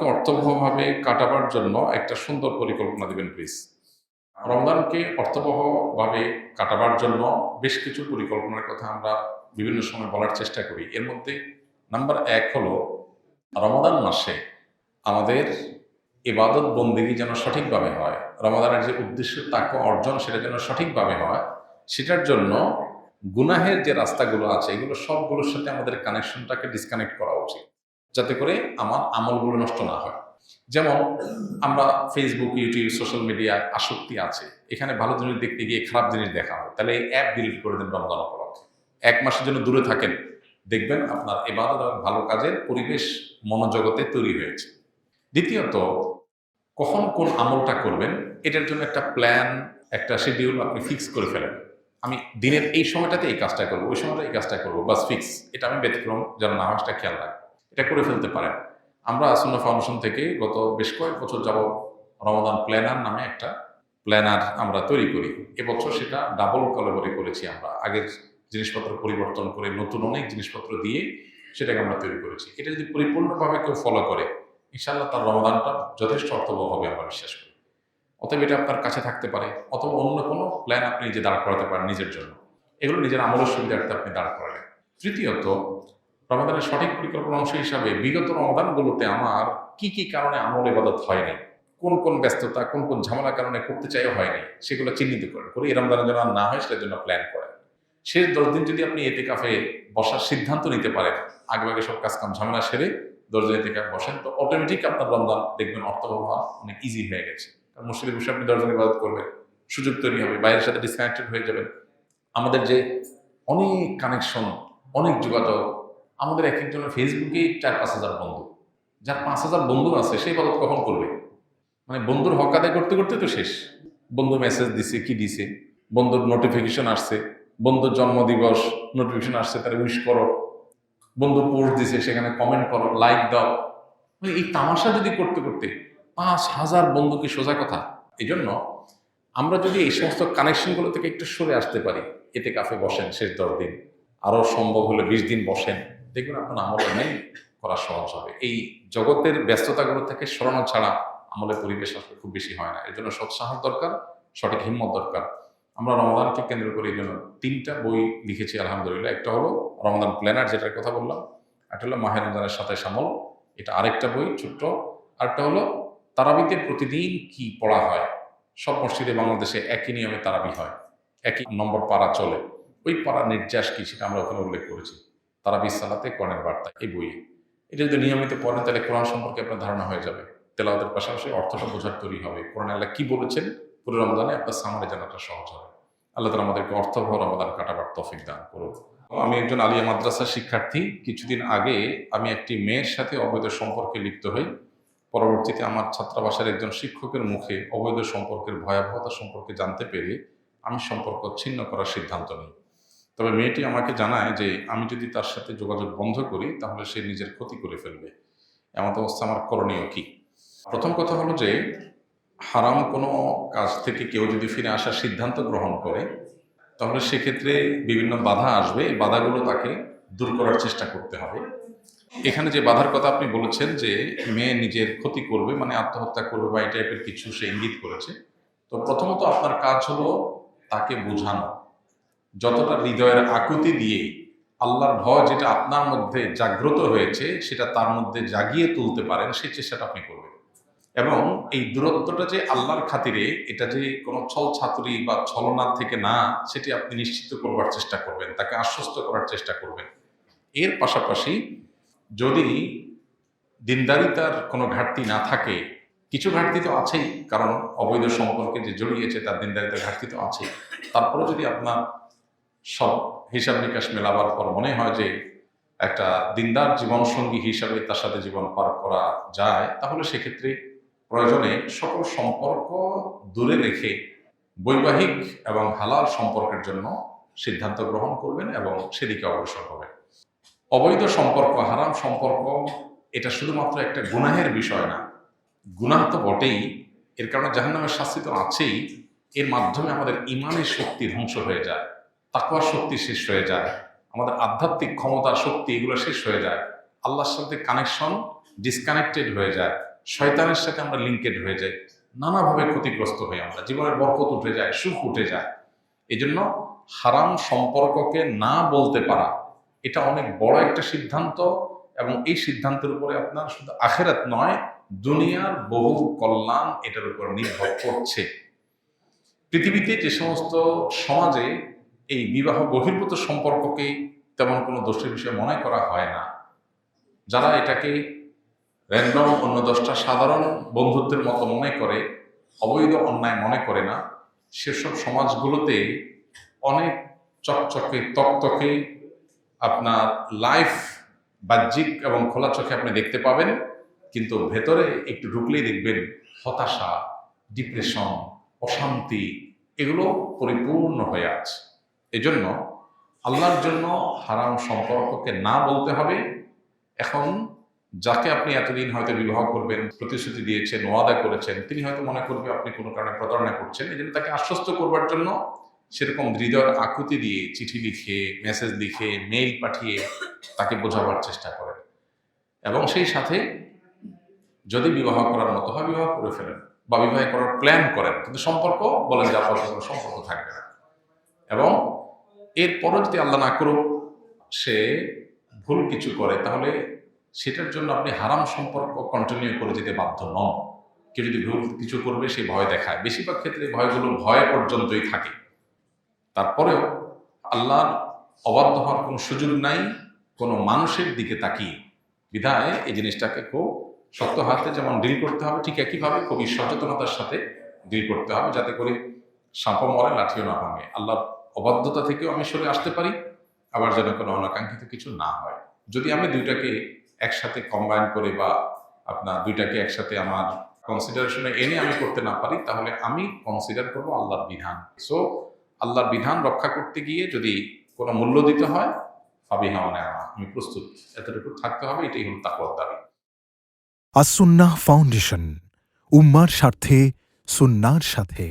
রমজানকে অর্থবহভাবে কাটাবার জন্য একটা সুন্দর পরিকল্পনা দিবেন প্লিজ। রমজানকে অর্থবহভাবে কাটাবার জন্য বেশ কিছু পরিকল্পনার কথা আমরা বিভিন্ন সময় বলার চেষ্টা করি। এর মধ্যে নাম্বার ১ হলো রমাদান মাসে আমাদের ইবাদত বন্দেগী যেন সঠিকভাবে হয়, রমাদানের যে উদ্দেশ্য তাকে অর্জন সেটা যেন সঠিকভাবে হয়, সেটার জন্য গুনাহের যে রাস্তাগুলো আছে এগুলো সবগুলোর সাথে আমাদের কানেকশনটাকে ডিসকানেক্ট করা উচিত, যাতে করে আমার আমলগুলো নষ্ট না হয়। যেমন আমরা ফেসবুক, ইউটিউব, সোশ্যাল মিডিয়া আসক্তি আছে, এখানে ভালো জিনিস দেখতে গিয়ে খারাপ জিনিস দেখা হয়, তাহলে এই অ্যাপ ডিলিট করে দেন রমজান উপলক্ষে। ১ মাসের জন্য দূরে থাকেন, দেখবেন আপনার ইবাদত এবং ভালো কাজের পরিবেশ মনোজগতে তৈরি হয়েছে। দ্বিতীয়ত, কখন কোন আমলটা করবেন এটার জন্য একটা প্ল্যান, একটা শিডিউল আপনি ফিক্স করে ফেলেন। আমি দিনের এই সময়টাতে এই কাজটা করবো, ওই সময়টা এই কাজটা করবো, বাস ফিক্স। এটা আমি ব্যতিক্রম যেন না হয় সেটা খেয়াল রাখবো, এটা করে ফেলতে পারেন। আমরা সুন্নাহ ফাউন্ডেশন থেকে গত বেশ কয়েক বছর যাবত রমাদান প্ল্যানার নামে একটা প্ল্যানার আমরা তৈরি করি। এবছর সেটা ডাবল কলাবরে করেছি। আমরা আগের জিনিসপত্র পরিবর্তন করে নতুন অনেক জিনিসপত্র দিয়ে সেটাকে আমরা তৈরি করেছি। এটা যদি পরিপূর্ণভাবে কেউ ফলো করে, ইনশাআল্লাহ তার রমাদানটা যথেষ্ট অর্থবহ হবে আমরা বিশ্বাস করি। অতএব এটা আপনার কাছে থাকতে পারে, অথবা অন্য কোনো প্ল্যান আপনি নিজে দাঁড় করাতে পারেন নিজের জন্য। এগুলো নিজের আমলের সুবিধার্থে আপনি দাঁড় করালেন। তৃতীয়ত, রমাদানের সঠিক পরিকল্পনা অংশ হিসাবে বিগত রমাদানগুলোতে আমার কি কি কারণে আমল ইবাদত হয়নি, কোন কোন ব্যস্ততা, কোন কোন ঝামেলার কারণে করতে চাইও হয়নি, সেগুলো চিহ্নিত করেন, করে এই রমজানের জন্য আর না হয় সেটার জন্য প্ল্যান করেন। শেষ 10 দিন যদি আপনি এতেকাফে বসার সিদ্ধান্ত নিতে পারেন, আগেভাগে সব কাজকাম ঝামেলা সেরে 10 দিন এতেকাফে বসেন, তো অটোমেটিক আপনার রমজান দেখবেন অর্থবহ হওয়া অনেক ইজি হয়ে গেছে। কারণ মসজিদে বসে আপনি 10 দিন ইবাদত করবেন, সুযোগ তৈরি হবে, বাইরের সাথে ডিসকানেক্টেড হয়ে যাবেন। আমাদের যে অনেক কানেকশন, অনেক যোগাযোগ, আমাদের এক একজনের ফেসবুকে 4-5 হাজার বন্ধু। যার 5 হাজার বন্ধু আছে সেই ইবাদত কখন করবে? মানে বন্ধুর হক আদায় করতে করতে তো শেষ। বন্ধু মেসেজ দিছে, কি দিছে, বন্ধুর নোটিফিকেশন আসছে, বন্ধুর জন্মদিবস নোটিফিকেশন আসছে, তারা উইশ করো, বন্ধু পোস্ট দিছে সেখানে কমেন্ট করো, লাইক দাও। মানে এই তামাশা যদি করতে করতে 5,000 বন্ধু কি সোজা কথা? এই জন্য আমরা যদি এই সমস্ত কানেকশনগুলো থেকে একটু সরে আসতে পারি, এতে কাফে বসেন শেষ 10 দিন, আরো সম্ভব হলে 20 দিন বসেন, দেখবেন আপনার আমল নেই করা সহজ হবে। এই জগতের ব্যস্ততাগুলো থেকে সরানো ছাড়া আমলের পরিবেশ আসলে খুব বেশি হয় না। এর জন্য সৎসাহস দরকার, সঠিক হিম্মত দরকার। আমরা রমাদানকে কেন্দ্র করে এই জন্য 3টা বই লিখেছি আলহামদুলিল্লাহ। একটা হলো রমাদান প্ল্যানার, যেটার কথা বললাম, একটা হলো মাহে রমজানের সাথে আমল, এটা আরেকটা বই ছোট্ট, আরেকটা হলো তারাবিতে প্রতিদিন কি পড়া হয়। সব মসজিদে বাংলাদেশে একই নিয়মে তারাবি হয়, একই নম্বর পারা চলে, ওই পাড়ার নির্যাস কি সেটা আমরা ওখানে উল্লেখ করেছি, তারাবি সালাতে কোরআনের বার্তা এই বইয়ে। এটা যদি নিয়মিত পড়েন তাহলে কোরআন সম্পর্কে আপনার ধারণা হয়ে যাবে, তেলাওয়াতের পাশাপাশি অর্থটা বোঝার তৈরি হবে, কোরআন আল্লাহ কি বলেছেন পুরো রমজানে আপনার সামনে জানাটা সহজ হবে। আল্লাহ তাআলা আমাদেরকে অর্থবহ রমাদান কাটাবার তৌফিক দান করুন। আমি একজন আলিয়া মাদ্রাসার শিক্ষার্থী। কিছুদিন আগে আমি একটি মেয়ের সাথে অবৈধ সম্পর্কে লিপ্ত হই। পরবর্তীতে আমার ছাত্রাবাসের একজন শিক্ষকের মুখে অবৈধ সম্পর্কের ভয়াবহতা সম্পর্কে জানতে পেরে আমি সম্পর্ক ছিন্ন করার সিদ্ধান্ত নিই। তবে মেয়েটি আমাকে জানায় যে আমি যদি তার সাথে যোগাযোগ বন্ধ করি তাহলে সে নিজের ক্ষতি করে ফেলবে। এমন অবস্থা আমার করণীয় কি? প্রথম কথা হলো যে হারাম কোনো কাজ থেকে কেউ যদি ফিরে আসার সিদ্ধান্ত গ্রহণ করে তাহলে সেক্ষেত্রে বিভিন্ন বাধা আসবে, এই বাধাগুলো তাকে দূর করার চেষ্টা করতে হবে। এখানে যে বাধার কথা আপনি বলেছেন যে মেয়ে নিজের ক্ষতি করবে, মানে আত্মহত্যা করবে বা এই টাইপের কিছু সে ইঙ্গিত করেছে, তো প্রথমত আপনার কাজ হলো তাকে বোঝানো, যতটা হৃদয়ের আকুতি দিয়ে আল্লাহর ভয় যেটা আপনার মধ্যে জাগ্রত হয়েছে সেটা তার মধ্যে জাগিয়ে তুলতে পারেন সেই চেষ্টাটা আপনি করবেন। এবং এই দূরত্বটা যে আল্লাহর খাতিরে, এটা যে কোনো ছল ছাতুরি বা ছলনা থেকে না, সেটি আপনি নিশ্চিত করবার চেষ্টা করবেন, তাকে আশ্বস্ত করার চেষ্টা করবেন। এর পাশাপাশি যদি দিনদারিতার কোনো ঘাটতি না থাকে, কিছু ঘাটতি তো আছেই, কারণ অবৈধ সম্পর্কে যে জড়িয়েছে তার দিনদারিতার ঘাটতি তো আছেই, তারপরে যদি আপনার সব হিসাব নিকাশ মেলাবার পর মনে হয় যে একটা দিনদার জীবনসঙ্গী হিসাবে তার সাথে জীবন পার করা যায়, তাহলে সেক্ষেত্রে প্রয়োজনে সকল সম্পর্ক দূরে রেখে বৈবাহিক এবং হালাল সম্পর্কের জন্য সিদ্ধান্ত গ্রহণ করবেন এবং সেদিকে অগ্রসর হবেন। অবৈধ সম্পর্ক, হারাম সম্পর্ক, এটা শুধুমাত্র একটা গুনাহের বিষয় না। গুনাহ তো বটেই, এর কারণে জাহান্নামের শাস্তি তো আছেই, এর মাধ্যমে আমাদের ইমানের শক্তি ধ্বংস হয়ে যায়, তাকওয়ার শক্তি শেষ হয়ে যায়, আমাদের আধ্যাত্মিক ক্ষমতার শক্তি এগুলো শেষ হয়ে যায়, আল্লাহর সাথে কানেকশন ডিসকানেক্টেড হয়ে যায়। শয়তানের সাথে আমরা লিঙ্কেড হয়ে যাই, নানাভাবে ক্ষতিগ্রস্ত হই, আমরা জীবনের বরকত উঠে যায়, সুখ উঠে যায়। এই জন্য হারাম সম্পর্ককে না বলতে পারা এটা অনেক বড় একটা সিদ্ধান্ত, এবং এই সিদ্ধান্তের উপরে আপনার শুধু আখিরাত নয়, দুনিয়ার বহু কল্যাণ এটার উপর নির্ভর করছে। পৃথিবীতে যে সমস্ত সমাজে এই বিবাহ বহির্ভূত সম্পর্ককে তেমন কোনো দোষের বিষয় মনে করা হয় না, যারা এটাকে র্যান্ডম অন্য 10টা সাধারণ বন্ধুত্বের মতো মনে করে, অবৈধ অন্যায় মনে করে না, সেসব সমাজগুলোতে অনেক চকচকে তকতকে আপনার লাইফ বাহ্যিক এবং খোলা চোখে আপনি দেখতে পাবেন, কিন্তু ভেতরে একটু ঢুকলেই দেখবেন হতাশা, ডিপ্রেশন, অশান্তি এগুলো পরিপূর্ণ হয়ে আছে। এজন্য আল্লাহর জন্য হারাম সম্পর্ককে না বলতে হবে। এখন যাকে আপনি এতদিন হয়তো বিবাহ করবেন প্রতিশ্রুতি দিয়েছেন, ওয়াদা করেছেন, তিনি হয়তো মনে করবে আপনি কোনো কারণে প্রতারণা করছেন, এই জন্য তাকে আশ্বস্ত করবার জন্য সেরকম হৃদয়ের আকুতি দিয়ে চিঠি লিখে, মেসেজ লিখে, মেইল পাঠিয়ে তাকে বোঝাবার চেষ্টা করেন, এবং সেই সাথে যদি বিবাহ করার মতো হয় বিবাহ করে ফেলেন, বা বিবাহ করার প্ল্যান করেন, কিন্তু সম্পর্ক বলেন যে আপনার কোনো সম্পর্ক থাকবে না। এবং এরপরও যদি আল্লাহ না করুক সে ভুল কিছু করে, তাহলে সেটার জন্য আপনি হারাম সম্পর্ক কন্টিনিউ করে যেতে বাধ্য নন। কেউ যদি ভুল কিছু করবে সে ভয় দেখায়, বেশিরভাগ ক্ষেত্রে ভয়গুলো ভয় পর্যন্তই থাকে। তারপরেও আল্লাহর অবাধ্য হওয়ার কোনো সুযোগ নাই কোনো মানুষের দিকে তাকিয়ে। বিধায় এই জিনিসটাকে খুব শক্ত হাতে যেমন ডিল করতে হবে, ঠিক একইভাবে খুবই সচেতনতার সাথে ডিল করতে হবে, যাতে করে সাপও মরে লাঠিও না ভাঙে। আল্লাহর অবাধ্যতা থেকেও আমি সরে আসতে পারি, আবার যেন কোনো অনাকাঙ্ক্ষিত কিছু না হয়। যদি আমি দুইটাকে একসাথে কম্বাইন করে বা আপনার দুইটাকে একসাথে আমার কনসিডারেশনে এনে আমি করতে না পারি, তাহলে আমি কনসিডার করবো আল্লাহর বিধান। সো আল্লাহর বিধান রক্ষা করতে গিয়ে যদি কোনো মূল্য দিতে হয়, ফাবিহা ওয়া নি'মা, আমি প্রস্তুত, এতটুকু থাকতে হবে। এটাই হল তাকওয়ার দাবি। আস-সুন্নাহ ফাউন্ডেশন, উম্মার স্বার্থে সুন্নাহর সাথে।